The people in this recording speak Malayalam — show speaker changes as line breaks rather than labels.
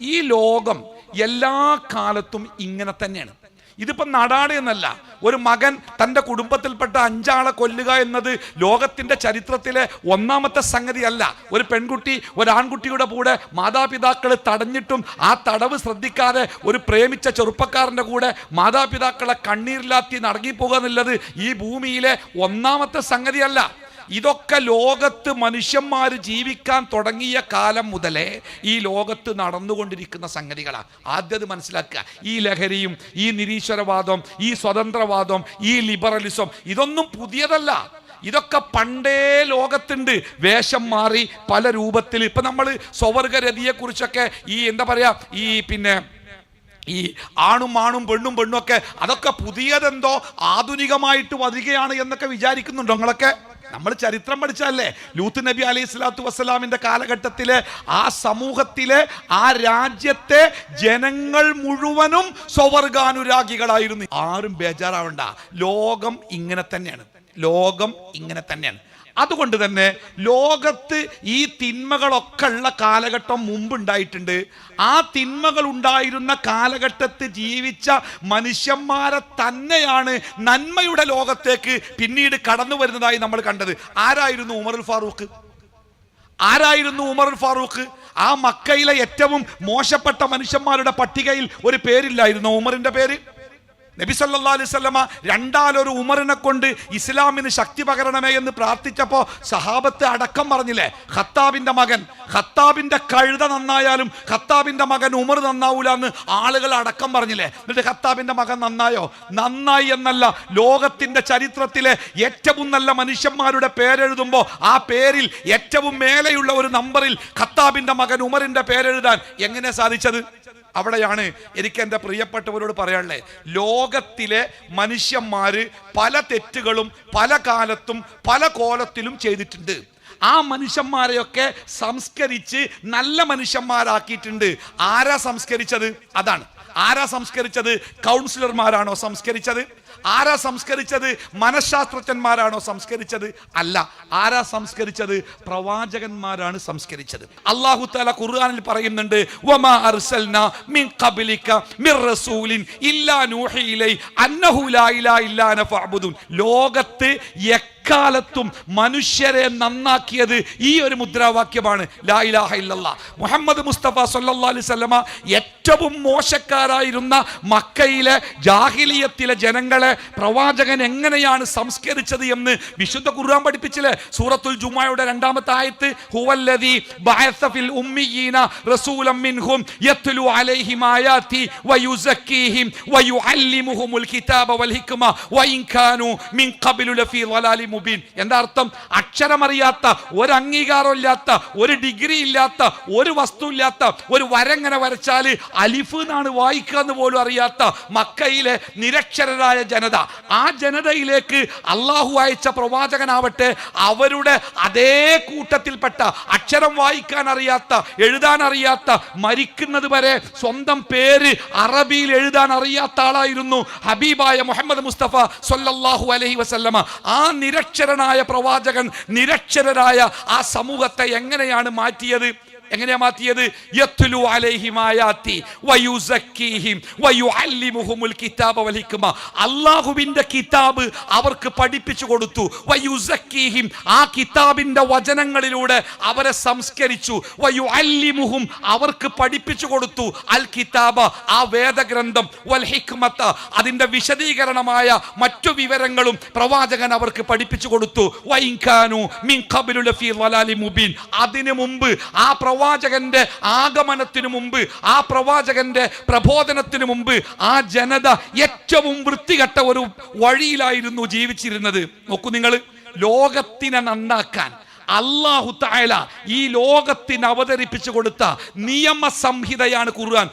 ഈ ലോകം എല്ലാ കാലത്തും ഇങ്ങനെ തന്നെയാണ്. ഇതിപ്പം നാടാട് എന്നല്ല, ഒരു മകൻ തൻ്റെ കുടുംബത്തിൽപ്പെട്ട 5 ആളെ കൊല്ലുക എന്നത് ലോകത്തിൻ്റെ ചരിത്രത്തിലെ ഒന്നാമത്തെ സംഗതിയല്ല. ഒരു പെൺകുട്ടി ഒരാൺകുട്ടിയുടെ കൂടെ മാതാപിതാക്കൾ തടഞ്ഞിട്ടും ആ തടവ് ശ്രദ്ധിക്കാതെ ഒരു പ്രേമിച്ച ചെറുപ്പക്കാരൻ്റെ കൂടെ മാതാപിതാക്കളെ കണ്ണീരിലാത്തി നടങ്ങിപ്പോകുക എന്നുള്ളത് ഈ ഭൂമിയിലെ ഒന്നാമത്തെ സംഗതിയല്ല. ഇതൊക്കെ ലോകത്ത് മനുഷ്യന്മാർ ജീവിക്കാൻ തുടങ്ങിയ കാലം മുതലേ ഈ ലോകത്ത് നടന്നുകൊണ്ടിരിക്കുന്ന സംഗതികളാണ്. ആദ്യം അത് മനസ്സിലാക്കുക. ഈ ലഹരിയും ഈ നിരീശ്വരവാദം, ഈ സ്വതന്ത്രവാദം, ഈ ലിബറലിസം ഇതൊന്നും പുതിയതല്ല. ഇതൊക്കെ പണ്ടേ ലോകത്തുണ്ട്. വേഷം മാറി പല രൂപത്തിൽ. ഇപ്പൊ നമ്മൾ സ്വവർഗരതിയെ കുറിച്ചൊക്കെ ഈ എന്താ പറയാ, ഈ ആണും പെണ്ണും ഒക്കെ അതൊക്കെ പുതിയതെന്തോ ആധുനികമായിട്ട് വരികയാണ് എന്നൊക്കെ വിചാരിക്കുന്നുണ്ടോ നിങ്ങളൊക്കെ? നമ്മൾ ചരിത്രം പഠിച്ചല്ലേ. ലൂത്ത് നബി അലൈഹി സ്വലാത്തു വസ്സലാമിന്റെ കാലഘട്ടത്തിലെ ആ സമൂഹത്തിലെ ആ രാജ്യത്തെ ജനങ്ങൾ മുഴുവനും സ്വവർഗാനുരാഗികളായിരുന്നു. ആരും ബേജാറാവണ്ട, ലോകം ഇങ്ങനെ തന്നെയാണ്. ലോകം ഇങ്ങനെ തന്നെയാണ്. അതുകൊണ്ട് തന്നെ ലോകത്ത് ഈ തിന്മകളൊക്കെ ഉള്ള കാലഘട്ടം മുമ്പുണ്ടായിട്ടുണ്ട്. ആ തിന്മകൾ ഉണ്ടായിരുന്ന കാലഘട്ടത്തിൽ ജീവിച്ച മനുഷ്യന്മാരെ തന്നെയാണ് നന്മയുടെ ലോകത്തേക്ക് പിന്നീട് കടന്നു വരുന്നതായി നമ്മൾ കണ്ടത്. ആരായിരുന്നു ഉമറുൽ ഫാറൂഖ്? ആരായിരുന്നു ഉമറുൽ ഫാറൂഖ്? ആ മക്കയിലെ ഏറ്റവും മോശപ്പെട്ട മനുഷ്യന്മാരുടെ പട്ടികയിൽ ഒരു പേരില്ലായിരുന്നു ഉമറിന്റെ പേര്? നബി സല്ലല്ലാഹു അലൈഹി വസല്ലമ രണ്ടാലൊരു ഉമറിനെ കൊണ്ട് ഇസ്ലാമിന് ശക്തി പകരണമേ എന്ന് പ്രാർത്ഥിച്ചപ്പോൾ സഹാബത്ത് അടക്കം പറഞ്ഞില്ലേ, ഖത്താബിന്റെ മകൻ, ഖത്താബിന്റെ കഴുത നന്നായാലും ഖത്താബിന്റെ മകൻ ഉമർ നന്നാവൂല എന്ന് ആളുകൾ അടക്കം പറഞ്ഞില്ലേ. എന്നിട്ട് ഖത്താബിന്റെ മകൻ നന്നായോ? നന്നായി എന്നല്ല, ലോകത്തിന്റെ ചരിത്രത്തിലെ ഏറ്റവും നല്ല മനുഷ്യന്മാരുടെ പേരെഴുതുമ്പോൾ ആ പേരിൽ ഏറ്റവും മേലെയുള്ള ഒരു നമ്പറിൽ ഖത്താബിന്റെ മകൻ ഉമറിന്റെ പേരെഴുതാൻ എങ്ങനെ സാധിച്ചത്? അവിടെയാണ് എനിക്ക് എൻ്റെ പ്രിയപ്പെട്ടവരോട് പറയാനുള്ളത്. ലോകത്തിലെ മനുഷ്യന്മാര് പല തെറ്റുകളും പല കാലത്തും പല കോലത്തിലും ചെയ്തിട്ടുണ്ട്. ആ മനുഷ്യന്മാരെയൊക്കെ സംസ്കരിച്ച് നല്ല മനുഷ്യന്മാരാക്കിയിട്ടുണ്ട്. ആരാ സംസ്കരിച്ചത്? അതാണ്. ആരാ സംസ്കരിച്ചത്? കൗൺസിലർമാരാണോ സംസ്കരിച്ചത്? ആരാ സംസ്കരിച്ചത്? മനഃശാസ്ത്രജ്ഞന്മാരാണോ സംസ്കരിച്ചത്? അല്ല. ആരാ സംസ്കരിച്ചത്? പ്രവാചകന്മാരാണ് സംസ്കരിച്ചത്. അല്ലാഹു തആല ഖുർആനിൽ പറയുന്നുണ്ട്, വമാ അർസൽനാ മിൻ ഖബ്ലിക മിർ റസൂലിൻ ഇല്ലാ നൂഹി ഇലൈ അന്നഹു ലാ ഇലാഹ ഇല്ലാ അന ഫഅബ്ദുൻ. ലോകത്ത് എക്കാലത്തും മനുഷ്യരെ നന്നാക്കിയത് ഈ ഒരു മുദ്രാവാക്യമാണ്, ലാ ഇലാഹ ഇല്ലല്ലാഹ്. മുഹമ്മദ് മുസ്തഫ സല്ലല്ലാഹു അലൈഹി വസല്ലമ ഏറ്റവും മോശക്കാരായിരുന്ന മക്കയിലെ ജാഹിലിയത്തിലെ ജനങ്ങളെ പ്രവാചകൻ എങ്ങനെയാണ് സംസ്കരിച്ചത് എന്ന് വിശുദ്ധ ഖുർആൻ പഠിപ്പിച്ചില്ലേ. സൂറത്തുൽ ജുമുഅയുടെ 2-ാമത്തെ ആയത്ത്, ഹുവല്ലദീ ബഅസ ഫിൽ ഉമ്മിയീന റസൂലൻ മിൻഹും യത്ലു അലൈഹിം ആയാതി വയുസക്കീഹിം വയുഅല്ലിമുഹുമുൽ കിതാബ വൽ ഹിക്മ വഇൻ കാനൂ മിൻ ഖബ്ലു ലഫീ ളലാലിൻ മുബീൻ. എന്താ അർത്ഥം? അക്ഷരമറിയാത്ത, ഒരു അംഗീകാരമില്ലാത്ത, ഒരു ഡിഗ്രി ഇല്ലാത്ത, ഒരു വസ്തു ഇല്ലാത്ത, ഒരു വരങ്ങനെ വരച്ചാൽ അലിഫ് എന്നാണ് വായിക്കുക എന്ന് പോലും അറിയാത്ത മക്കയിലെ നിരക്ഷരരായ ജനത, ആ ജനതയിലേക്ക് അള്ളാഹു അയച്ച പ്രവാചകനാവട്ടെ അവരുടെ അതേ കൂട്ടത്തിൽപ്പെട്ട അക്ഷരം വായിക്കാൻ അറിയാത്ത, എഴുതാൻ അറിയാത്ത, മരിക്കുന്നത് വരെ സ്വന്തം പേര് അറബിയിൽ എഴുതാൻ അറിയാത്ത ആളായിരുന്നു ഹബീബായ മുഹമ്മദ് മുസ്തഫ സല്ലല്ലാഹു അലൈഹി വസല്ലമ. ആ നിരക്ഷരനായ പ്രവാചകൻ നിരക്ഷരരായ ആ സമൂഹത്തെ എങ്ങനെയാണ് മാറ്റിയത്? എങ്ങനെയാ മാറ്റിയത്? യത്ലു അലൈഹിം ആയാതി വയുസക്കീഹിം വയുഅല്ലിമുഹുമുൽ കിതാബ വൽ ഹിക്മ. അല്ലാഹുവിന്റെ കിതാബ് അവർക്ക് പഠിപ്പിച്ചു കൊടുത്തു. വയുസക്കീഹിം, ആ കിതാബിന്റെ വചനങ്ങളിലൂടെ അവരെ സംസ്കരിച്ചു. വയുഅല്ലിമുഹും, അവർക്ക് പഠിപ്പിച്ചു കൊടുത്തു അൽ കിതാബ, ആ വേദഗ്രന്ഥം, വൽ ഹിക്മത, അതിന്റെ വിശദീകരണമായ മറ്റു വിവരങ്ങളും പ്രവാചകൻ അവർക്ക് പഠിപ്പിച്ചു കൊടുത്തു. വഇൻ കാനൂ മിൻ ഖബ്ലു ലഫീ ളലാലിൻ മുബീൻ. അതിനു മുമ്പ്, ആ പ്രവാചകന്റെ ആഗമനത്തിനു മുമ്പ്, ആ പ്രവാചകന്റെ പ്രബോധനത്തിനു മുമ്പ് ആ ജനത ഏറ്റവും വൃത്തികെട്ട ഒരു വഴിയിലായിരുന്നു ജീവിച്ചിരുന്നത്. നോക്കൂ നിങ്ങൾ, ലോകത്തിനെ നന്നാക്കാൻ അല്ലാഹു തആല ഈ ലോകത്തിന് അവതരിപ്പിച്ചു കൊടുത്ത നിയമ സംഹിതയാണ് ഖുർആൻ.